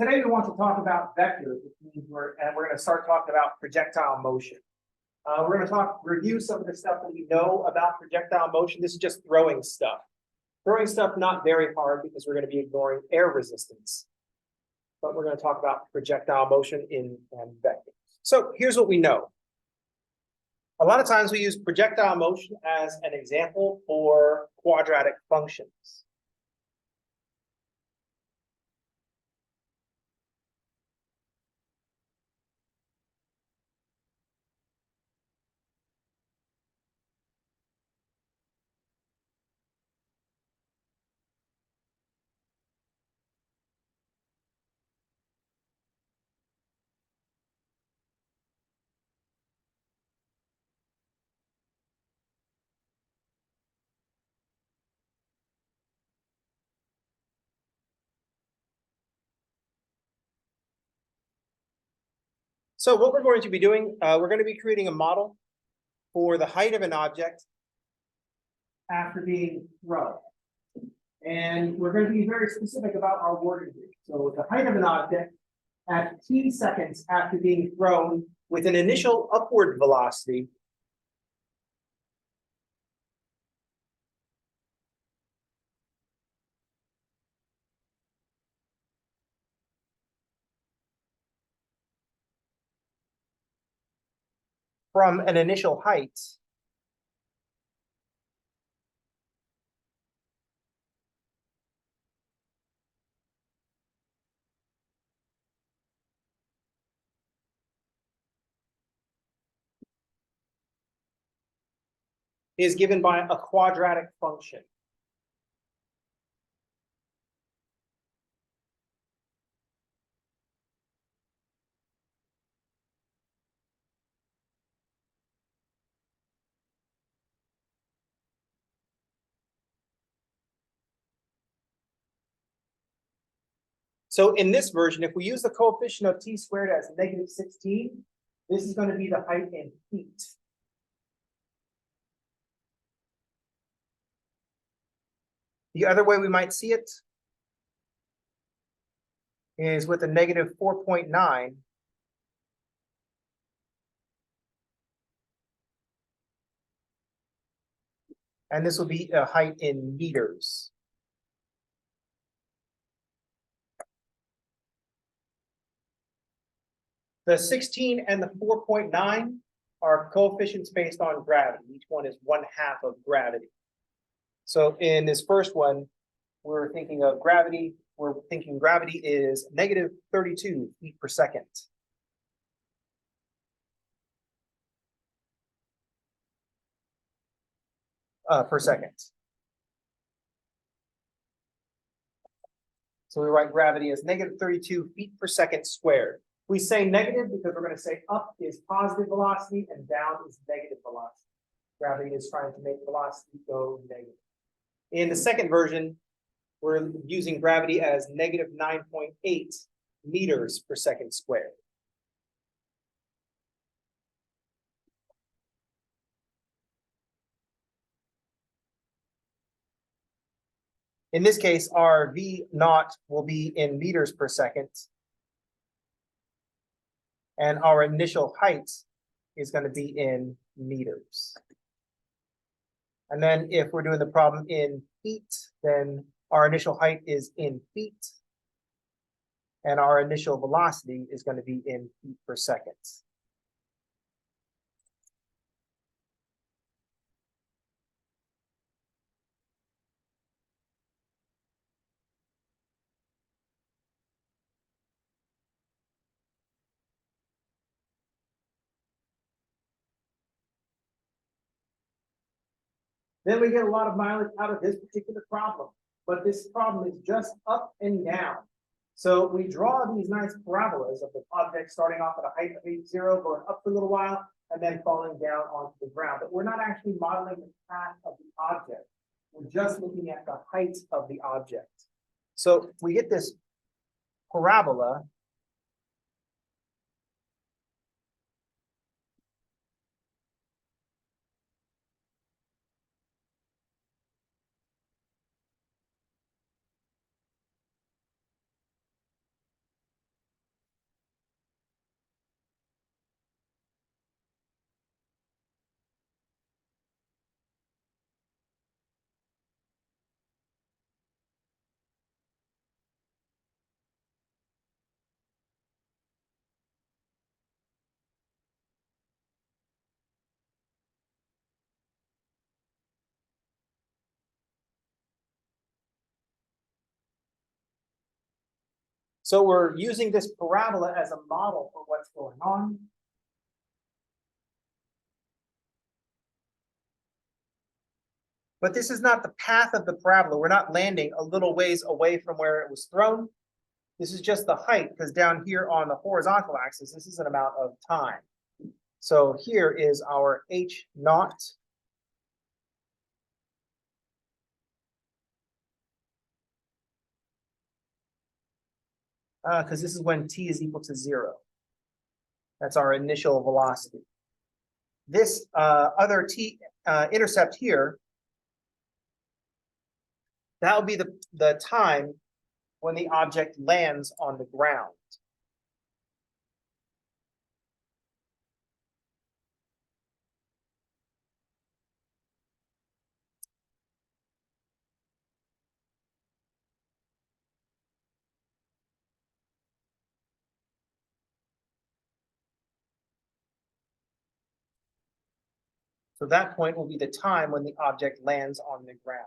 Today we want to talk about vectors, which means we're going to start talking about projectile motion. We're going to review some of the stuff that we know about projectile motion. This is just throwing stuff. Throwing stuff not very hard because we're going to be ignoring air resistance. But we're going to talk about projectile motion in vectors. So here's what we know. A lot of times we use projectile motion as an example for quadratic functions. So what we're going to be doing, we're going to be creating a model for the height of an object after being thrown. And we're going to be very specific about our wording here. So the height of an object at t seconds after being thrown with an initial upward velocity from an initial height is given by a quadratic function. So in this version, if we use the coefficient of t squared as -16, this is going to be the height in feet. The other way we might see it is with a -4.9. And this will be a height in meters. The 16 and the 4.9 are coefficients based on gravity. Each one is 1/2 of gravity. So in this first one, we're thinking of gravity. We're thinking gravity is -32 feet per second. Per second. So we write gravity as -32 feet per second squared. We say negative because we're going to say up is positive velocity and down is negative velocity. Gravity is trying to make velocity go negative. In the second version, we're using gravity as -9.8 meters per second squared. In this case, our V naught will be in meters per second. And our initial height is going to be in meters. And then if we're doing the problem in feet, then our initial height is in feet. And our initial velocity is going to be in feet per second. Then we get a lot of mileage out of this particular problem. But this problem is just up and down. So we draw these nice parabolas of the object starting off at a height of h0, going up for a little while, and then falling down onto the ground. But we're not actually modeling the path of the object. We're just looking at the height of the object. So we get this parabola. So we're using this parabola as a model for what's going on. But this is not the path of the parabola. We're not landing a little ways away from where it was thrown. This is just the height, because down here on the horizontal axis, this is an amount of time. So here is our h naught. Because this is when t is equal to 0. That's our initial velocity. This other t intercept here, that will be the time when the object lands on the ground. So that point will be the time when the object lands on the ground.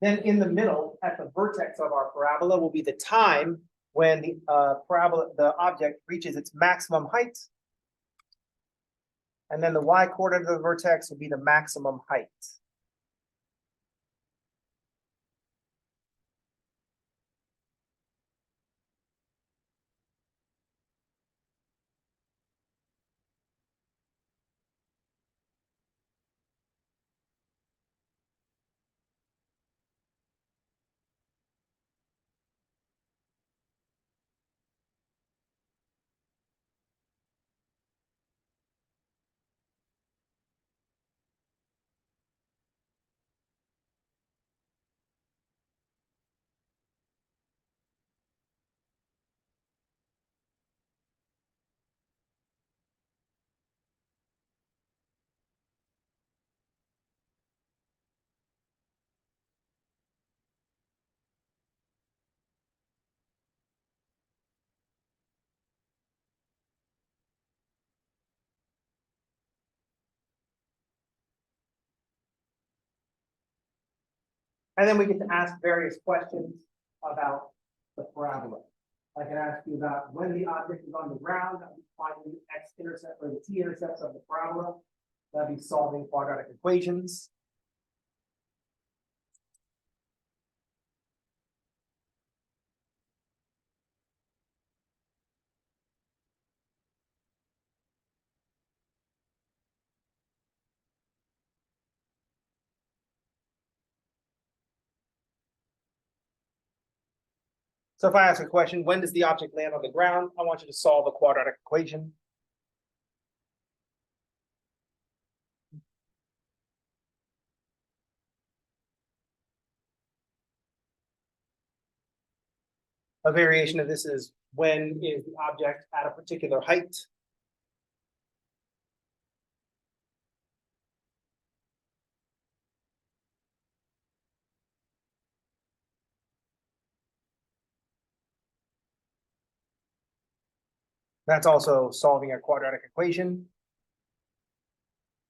Then in the middle, at the vertex of our parabola, will be the time when the the object reaches its maximum height. And then the y-coordinate of the vertex will be the maximum height. And then we get to ask various questions about the parabola. I can ask you about when the object is on the ground, that would be finding the x-intercept or the t-intercepts of the parabola. That'd be solving quadratic equations. So if I ask a question, when does the object land on the ground? I want you to solve a quadratic equation. A variation of this is when is the object at a particular height? That's also solving a quadratic equation.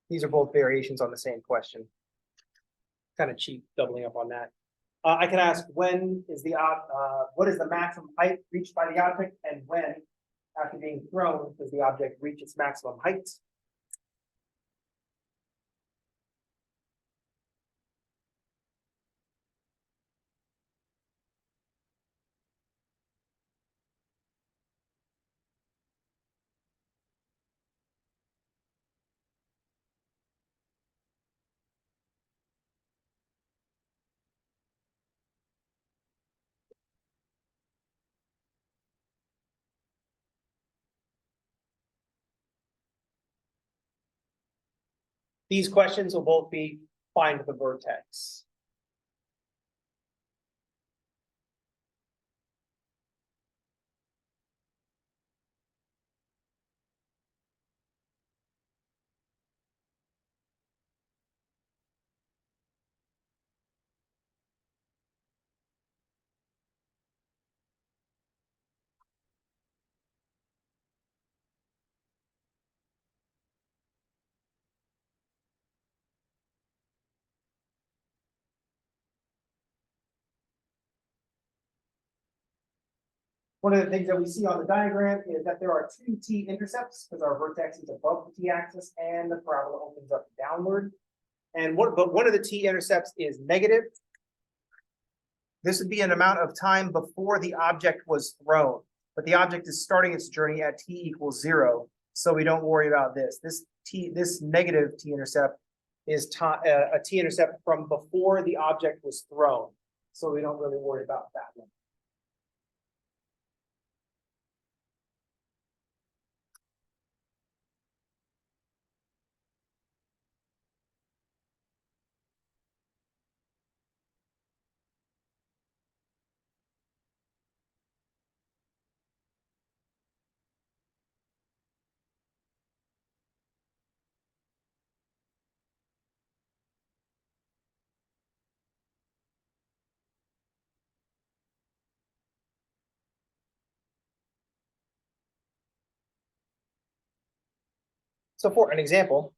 These are both variations on the same question. Kind of cheap doubling up on that. I can ask when is what is the maximum height reached by the object, and when, after being thrown, does the object reach its maximum height? These questions will both be find the vertex. One of the things that we see on the diagram is that there are two t-intercepts because our vertex is above the t-axis and the parabola opens up downward. And one of the t-intercepts is negative. This would be an amount of time before the object was thrown, but the object is starting its journey at t equals 0, so we don't worry about this. This negative t-intercept is a t-intercept from before the object was thrown, so we don't really worry about that one. So for an example,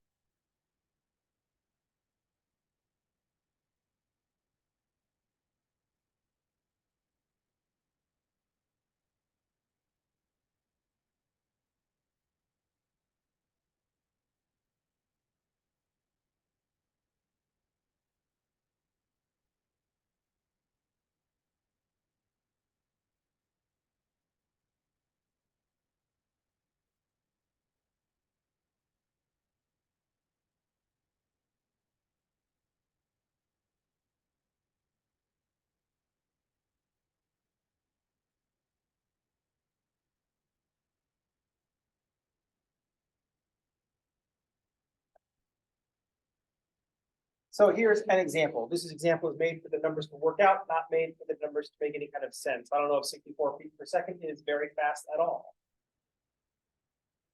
so here's an example. This example is made for the numbers to work out, not made for the numbers to make any kind of sense. I don't know if 64 feet per second is very fast at all.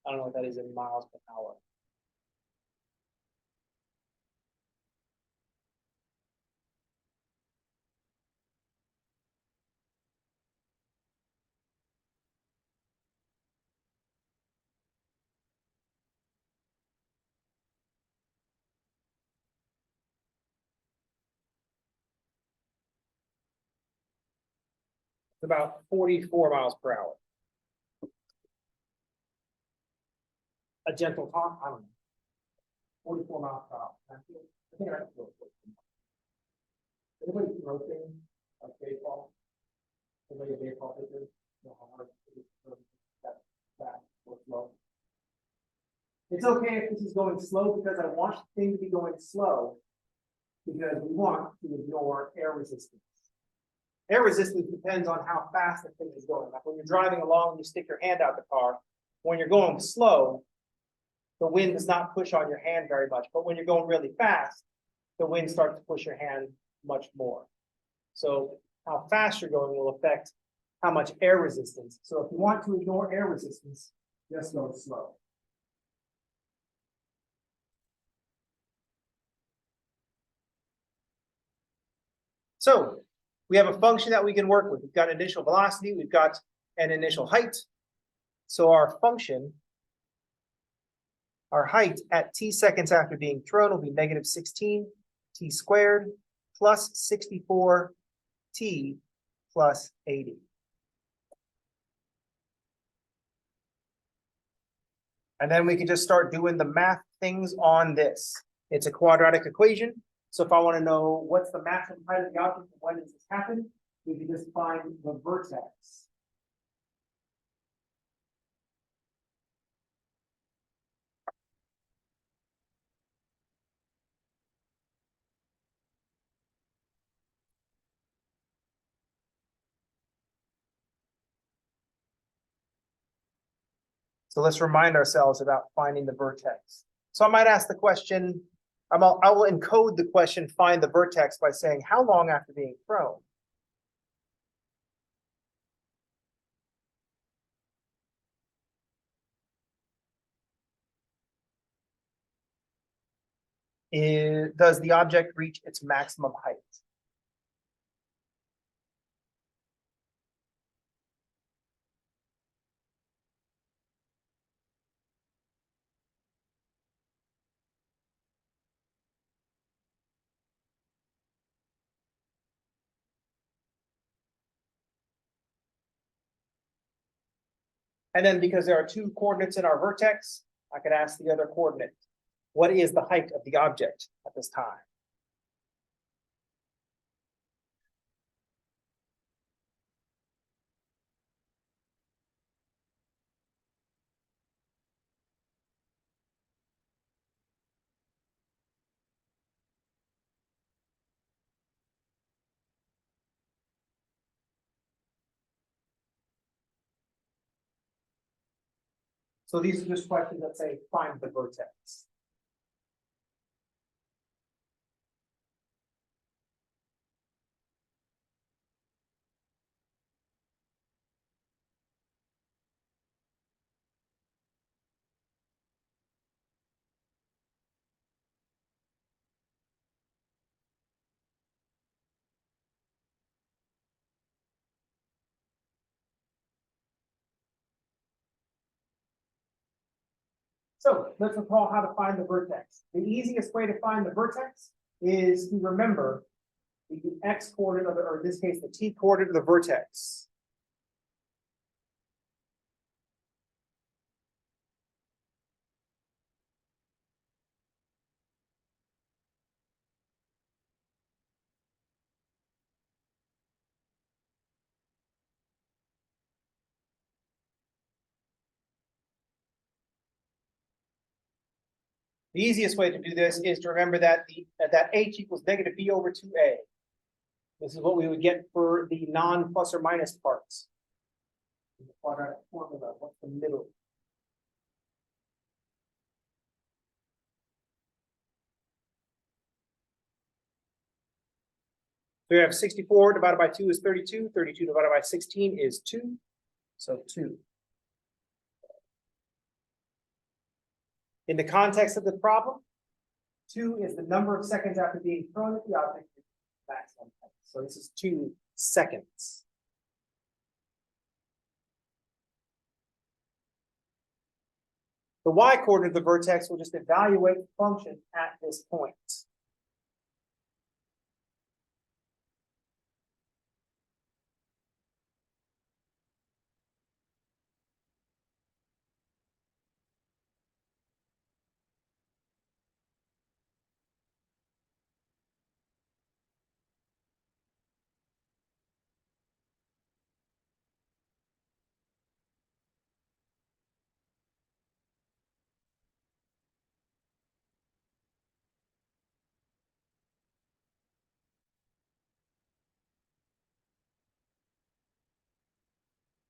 I don't know what that is in miles per hour. It's about 44 miles per hour. A gentle talk, I don't know. 44 miles per hour. I think I feel it. Anybody throw things like baseball? Anybody baseball pitcher? You know how hard it is to throw that fast or slow? It's okay if this is going slow because I want the thing to be going slow because we want to ignore air resistance. Air resistance depends on how fast the thing is going. Like when you're driving along, you stick your hand out the car. When you're going slow, the wind does not push on your hand very much. But when you're going really fast, the wind starts to push your hand much more. So how fast you're going will affect how much air resistance. So if you want to ignore air resistance, just go slow. So we have a function that we can work with. We've got initial velocity, we've got an initial height. So our function, our height at t seconds after being thrown will be negative 16 t squared plus 64 t plus 80. And then we can just start doing the math things on this. It's a quadratic equation. So if I want to know what's the maximum height of the object and when does this happen, we can just find the vertex. So let's remind ourselves about finding the vertex. So I might ask the question, I will encode the question, find the vertex, by saying how long after being thrown? Does the object reach its maximum height? And then because there are two coordinates in our vertex, I could ask the other coordinate, what is the height of the object at this time? So these are just questions that say, find the vertex. So let's recall how to find the vertex. The easiest way to find the vertex is to remember the x coordinate of the, or in this case, the t coordinate of the vertex. The easiest way to do this is to remember that that h equals negative b over 2a. This is what we would get for the non-plus or minus parts. The quadratic formula, what's the middle? So we have 64 divided by 2 is 32. 32 divided by 16 is 2. So 2. In the context of the problem, 2 is the number of seconds after being thrown at the object with maximum height. So this is 2 seconds. The y-coordinate of the vertex will just evaluate the function at this point.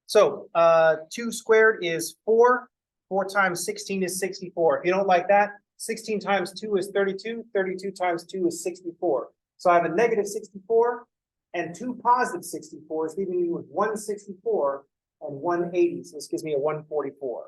So 2 squared is 4. 4 times 16 is 64. If you don't like that, 16 times 2 is 32. 32 times 2 is 64. So I have a negative 64 and 2 positive 64s, leaving me with 164 and 180. So this gives me a 144.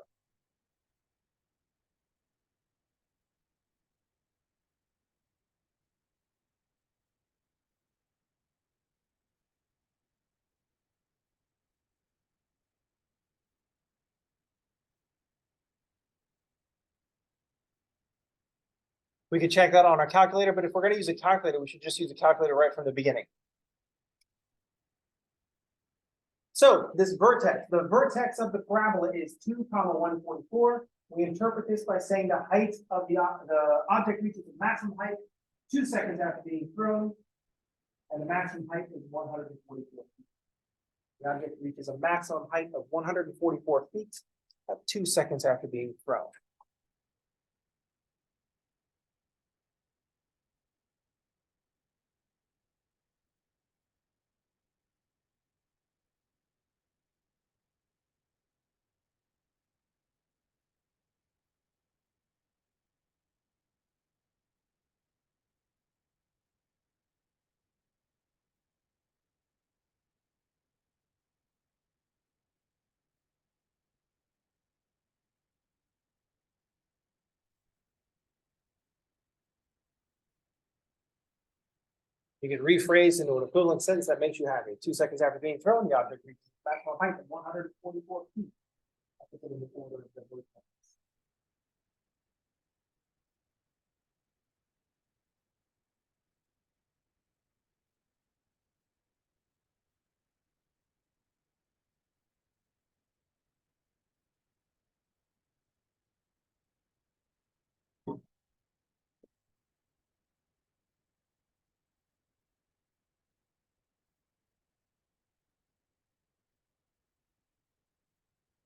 We could check that on our calculator, but if we're going to use a calculator, we should just use a calculator right from the beginning. So this vertex, the vertex of the parabola is 2, 144. We interpret this by saying the height of the object reaches its maximum height 2 seconds after being thrown, and the maximum height is 144 feet. The object reaches a maximum height of 144 feet at 2 seconds after being thrown. You can rephrase into an equivalent sentence that makes you happy. 2 seconds after being thrown, the object reaches its maximum height of 144 feet. I put it in the order of the vertex.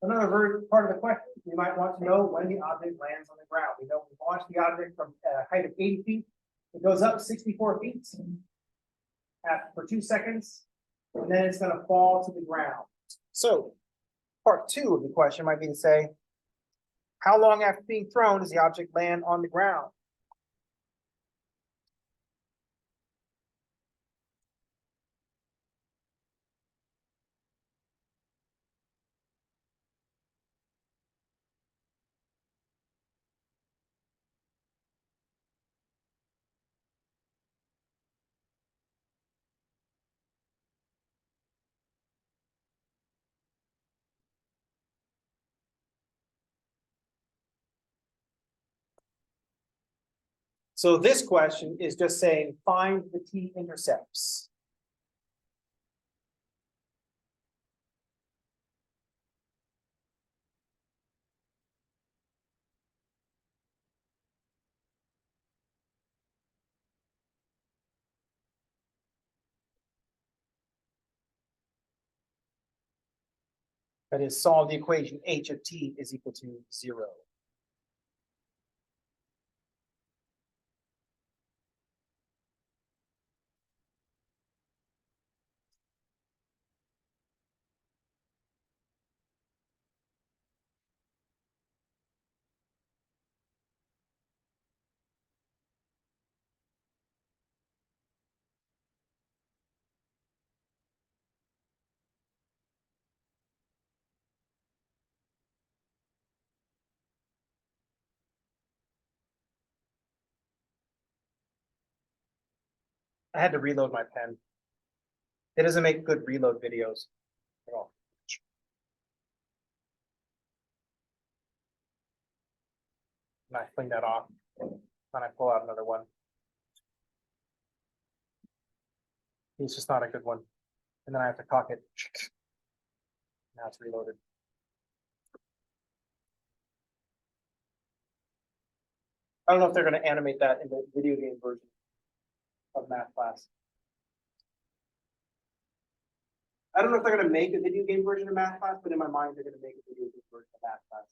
Another very part of the question, you might want to know when the object lands on the ground. We know we launch the object from a height of 80 feet. It goes up 64 feet for 2 seconds, and then it's going to fall to the ground. So part 2 of the question might be to say, how long after being thrown does the object land on the ground? So this question is just saying, find the t-intercepts. That is, solve the equation h of t is equal to 0. I had to reload my pen. It doesn't make good reload videos at all. And I fling that off, and I pull out another one. It's just not a good one. And then I have to cock it. Now it's reloaded. I don't know if they're going to animate that in the video game version of math class. I don't know if they're going to make a video game version of math class, but in my mind, they're going to make a video game version of math class.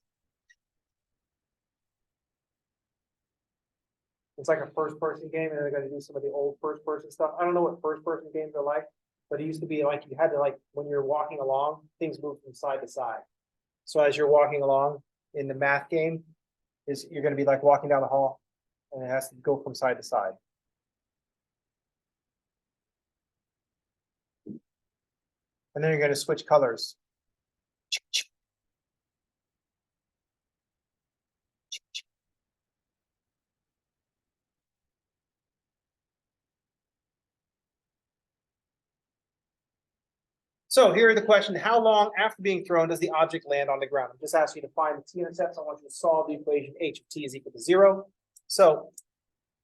It's like a first-person game, and they're going to do some of the old first-person stuff. I don't know what first-person games are like, but it used to be like you had to, like, when you're walking along, things move from side to side. So as you're walking along in the math game, you're going to be like walking down the hall, and it has to go from side to side. And then you're going to switch colors. So here are the question, how long after being thrown does the object land on the ground? I'm just asking you to find the t-intercepts. I want you to solve the equation h of t is equal to 0. So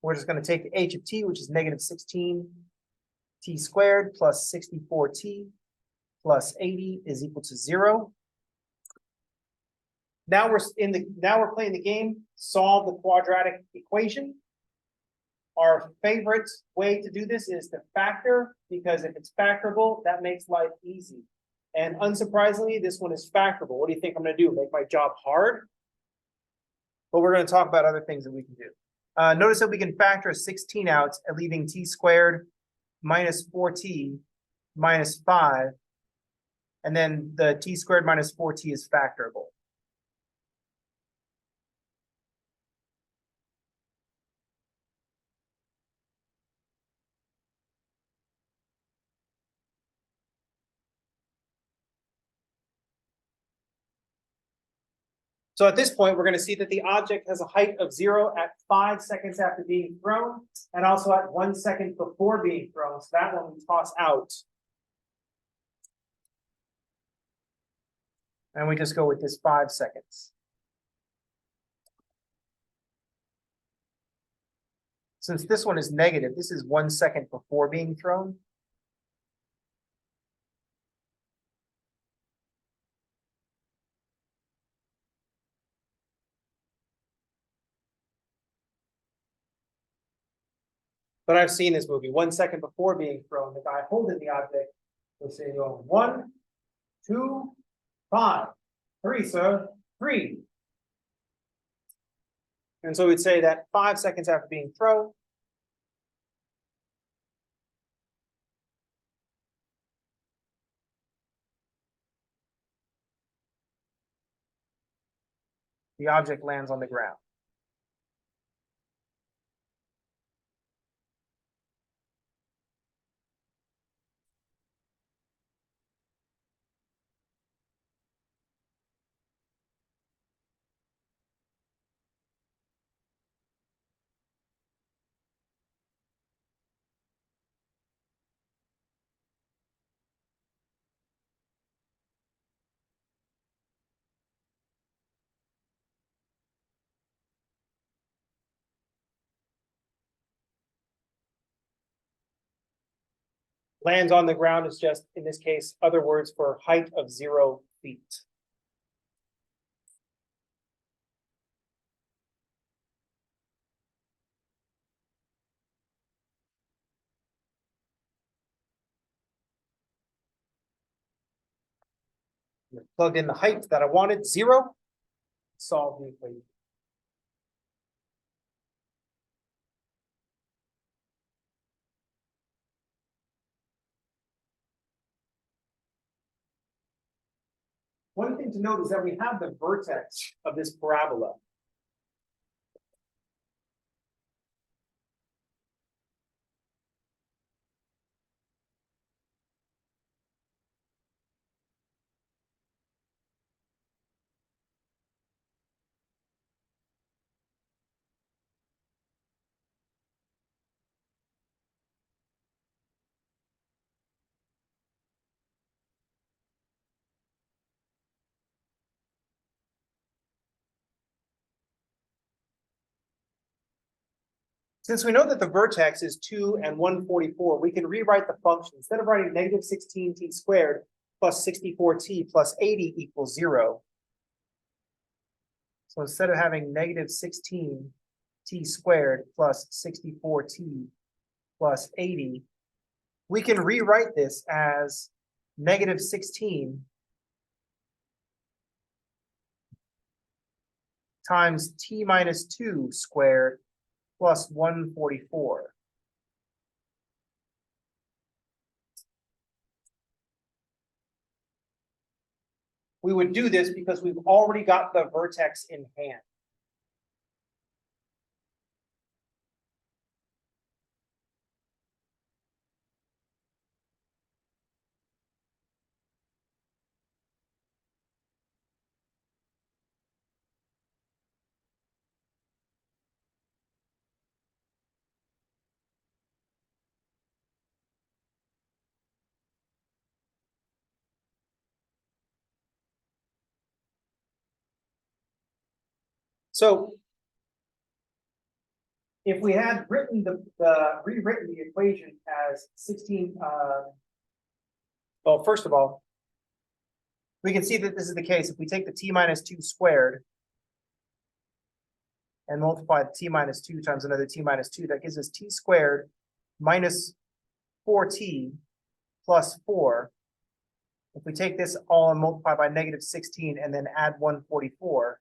we're just going to take the h of t, which is negative 16 t squared plus 64t plus 80 is equal to 0. Now we're playing the game, solve the quadratic equation. Our favorite way to do this is to factor, because if it's factorable, that makes life easy. And unsurprisingly, this one is factorable. What do you think I'm going to do? Make my job hard? But we're going to talk about other things that we can do. Notice that we can factor 16 out, leaving t squared minus 4t minus 5. And then the t squared minus 4t is factorable. So at this point, we're going to see that the object has a height of 0 at 5 seconds after being thrown, and also at 1 second before being thrown. So that one we toss out. And we just go with this 5 seconds. Since this one is negative, this is 1 second before being thrown. But I've seen this movie. 1 second before being thrown, the guy holding the object will say, 1, 2, 5. 3, sir. 3. And so we'd say that 5 seconds after being thrown, the object lands on the ground. Lands on the ground is just, in this case, other words for height of 0 feet. Plugged in the height that I wanted, 0, solve the equation. One thing to note is that we have the vertex of this parabola. Since we know that the vertex is 2 and 144, we can rewrite the function. Instead of writing negative 16t squared plus 64t plus 80 equals 0. So instead of having negative 16t squared plus 64t plus 80, we can rewrite this as negative 16 times t minus 2 squared plus 144. We would do this because we've already got the vertex in hand. So if we had written rewritten the equation as 16, well, first of all, we can see that this is the case. If we take the t minus 2 squared and multiply the t minus 2 times another t minus 2, that gives us t squared minus 4t plus 4. If we take this all and multiply by negative 16 and then add 144,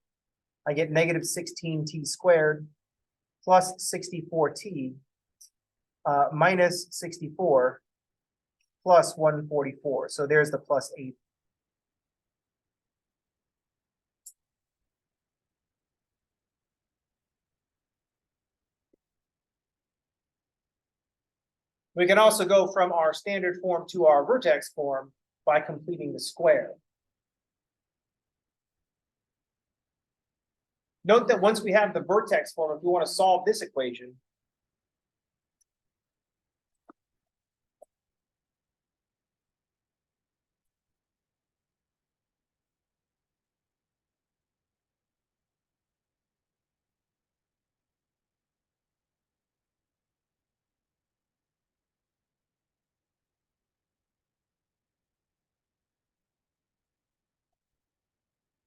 I get negative 16t squared plus 64t minus 64 plus 144. So there's the plus 8. We can also go from our standard form to our vertex form by completing the square. Note that once we have the vertex form, if we want to solve this equation,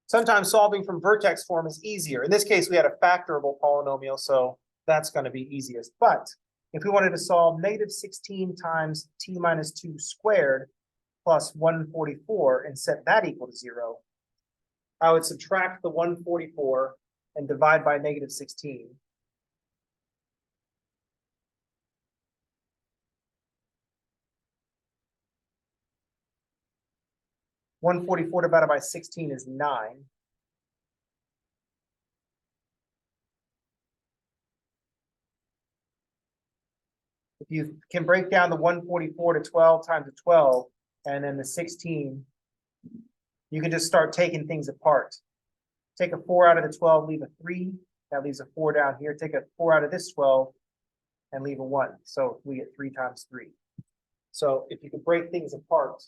sometimes solving from vertex form is easier. In this case, we had a factorable polynomial, so that's going to be easiest. But if we wanted to solve negative 16 times t minus 2 squared plus 144 and set that equal to 0, I would subtract the 144 and divide by -16. 144 divided by 16 is 9. If you can break down the 144 to 12 times 12, and then the 16, you can just start taking things apart. Take a 4 out of the 12, leave a 3. That leaves a 4 down here. Take a 4 out of this 12 and leave a 1. So we get 3 times 3. So if you can break things apart,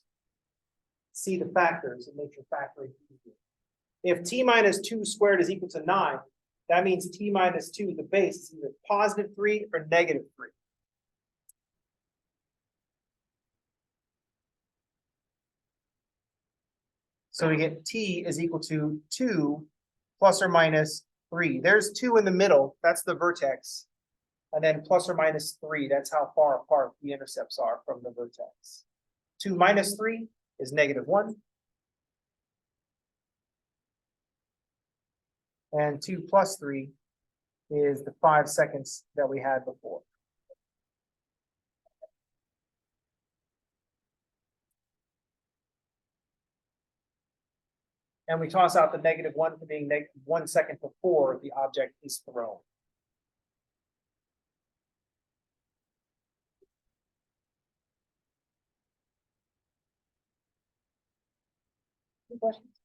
see the factors, it makes your factoring easier. If t minus 2 squared is equal to 9, that means t minus 2, the base, is either +3 or -3. So we get t is equal to 2 plus or minus 3. There's 2 in the middle, that's the vertex. And then plus or minus 3, that's how far apart the intercepts are from the vertex. 2 minus 3 is -1. And 2 plus 3 is the 5 seconds that we had before. And we toss out the -1 for being 1 second before the object is thrown. Any questions?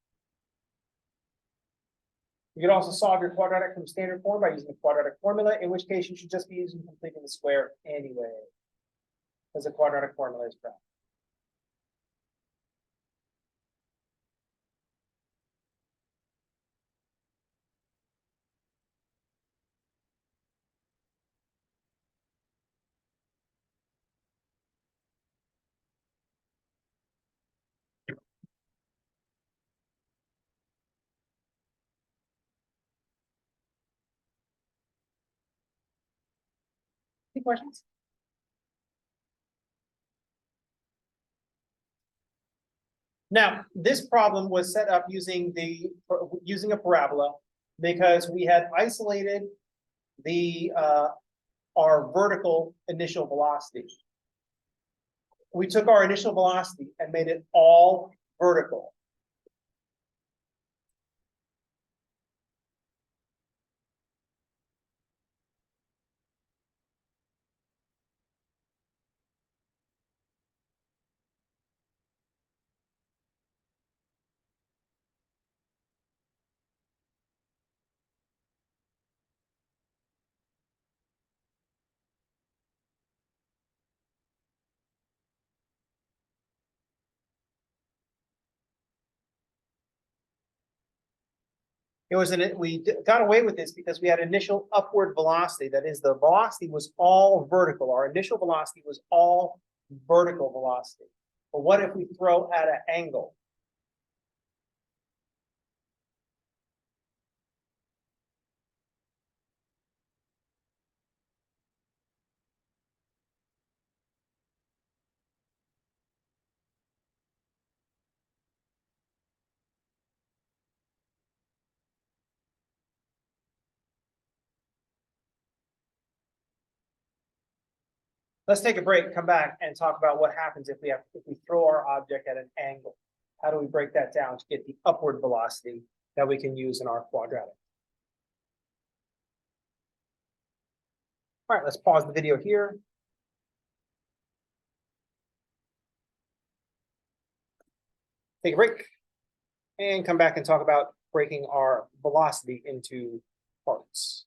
You can also solve your quadratic from standard form by using the quadratic formula, in which case you should just be using completing the square anyway, because the quadratic formula is correct. Any questions? Now, this problem was set up using a parabola because we had isolated the our vertical initial velocity. We took our initial velocity and made it all vertical. We got away with this because we had initial upward velocity. That is, the velocity was all vertical. Our initial velocity was all vertical velocity. But what if we throw at an angle? Let's take a break, come back, and talk about what happens if we throw our object at an angle. How do we break that down to get the upward velocity that we can use in our quadratic? All right, let's pause the video here. Take a break and come back and talk about breaking our velocity into parts.